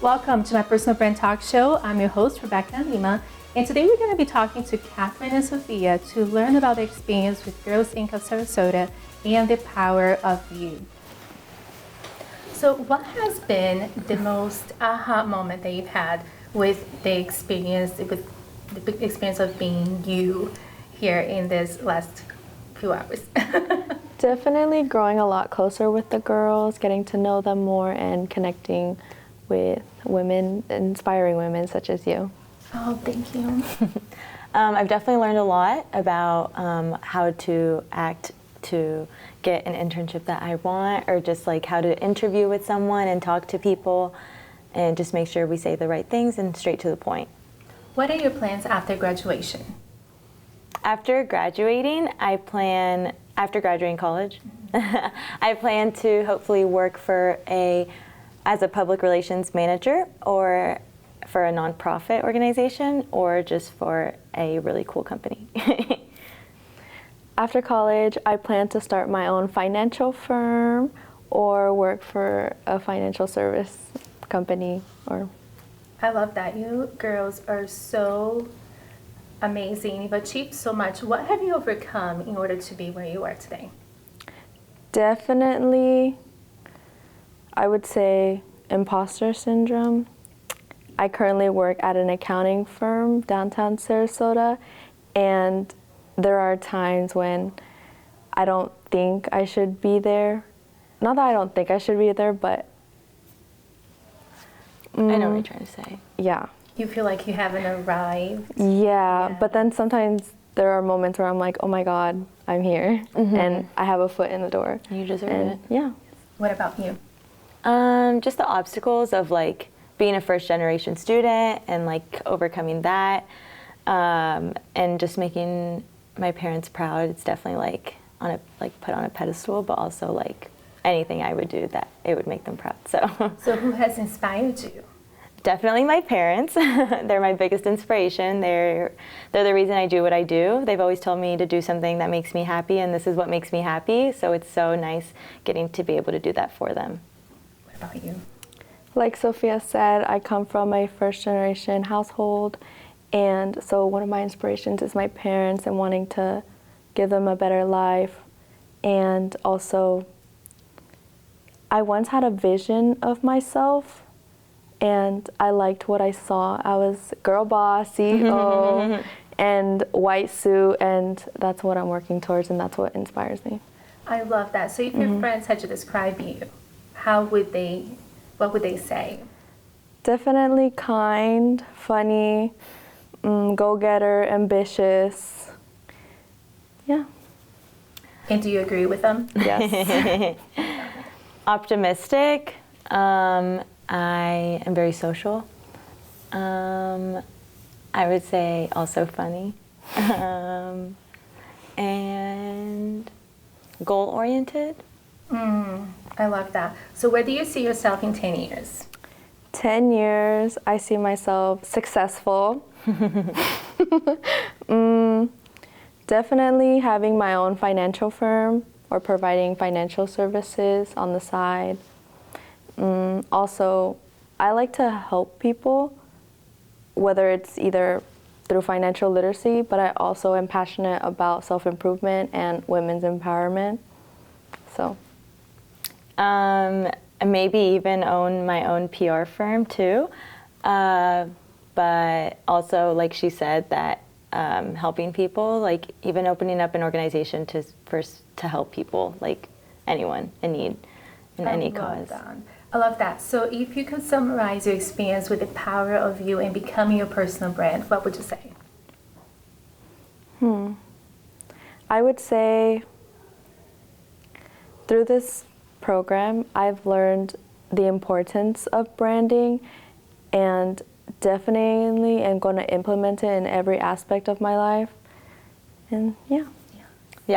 Welcome to my personal brand talk show. I'm your host, Rebecca Lima, and today we're going to be talking to Katherine and Sofia to learn about their experience with Girls Inc. of Sarasota and the power of you. So what has been the most aha moment that you've had with the experience of being you here in this last few hours? Definitely growing a lot closer with the girls, getting to know them more and connecting with women, inspiring women such as you. Oh, thank you. I've definitely learned a lot about how to act to get an internship that I want, or just like how to interview with someone and talk to people and just make sure we say the right things and straight to the point. What are your plans after graduation? After graduating college, I plan to hopefully work as a public relations manager, or for a nonprofit organization, or just for a really cool company. After college, I plan to start my own financial firm or work for a financial service company. I love that. You girls are so amazing. You've achieved so much. What have you overcome in order to be where you are today? Definitely, I would say imposter syndrome. I currently work at an accounting firm downtown Sarasota, and there are times when I don't think I should be there. Not that I don't think I should be there, but I know what you're trying to say. Yeah. You feel like you haven't arrived? Yeah, but then sometimes there are moments where I'm like, oh my God, I'm here, and I have a foot in the door. You deserve it. Yeah. What about you? Just the obstacles of like being a first generation student and like overcoming that, and just making my parents proud. It's definitely like put on a pedestal, but also like anything I would do that it would make them proud. So who has inspired you? Definitely my parents. They're my biggest inspiration. They're the reason I do what I do. They've always told me to do something that makes me happy, and this is what makes me happy. So it's so nice getting to be able to do that for them. What about you? Like Sofia said, I come from a first generation household, and so one of my inspirations is my parents and wanting to give them a better life. And also, I once had a vision of myself, and I liked what I saw. I was girl boss, CEO, and white suit, and that's what I'm working towards, and that's what inspires me. I love that. So if your friends had to describe you, what would they say? Definitely kind, funny, go-getter, ambitious. Yeah. And do you agree with them? Yes. Optimistic. I am very social. I would say also funny. And goal-oriented. I love that. So where do you see yourself in 10 years? 10 years, I see myself successful. Definitely having my own financial firm or providing financial services on the side. Also, I like to help people, whether it's either through financial literacy, but I also am passionate about self-improvement and women's empowerment. So. Maybe even own my own PR firm too. But also, like she said, that helping people, like even opening up an organization to help people, like anyone in need, in any cause. I love that. So if you could summarize your experience with the power of you and becoming your personal brand, what would you say? I would say through this program, I've learned the importance of branding, and definitely am going to implement it in every aspect of my life. And yeah,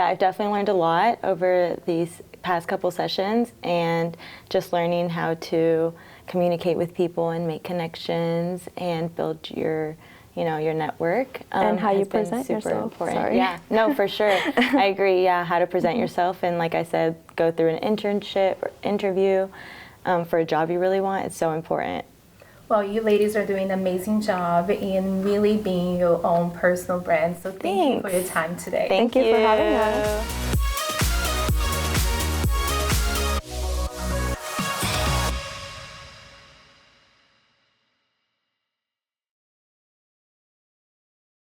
I've definitely learned a lot over these past couple sessions, and just learning how to communicate with people and make connections and build your network. And how you present yourself. Important. Sorry. Yeah, no, for sure. I agree. Yeah, how to present yourself, and like I said, go through an internship or interview for a job you really want. It's so important. Well, you ladies are doing an amazing job in really being your own personal brand. So thank you for your time today. Thank you for having us.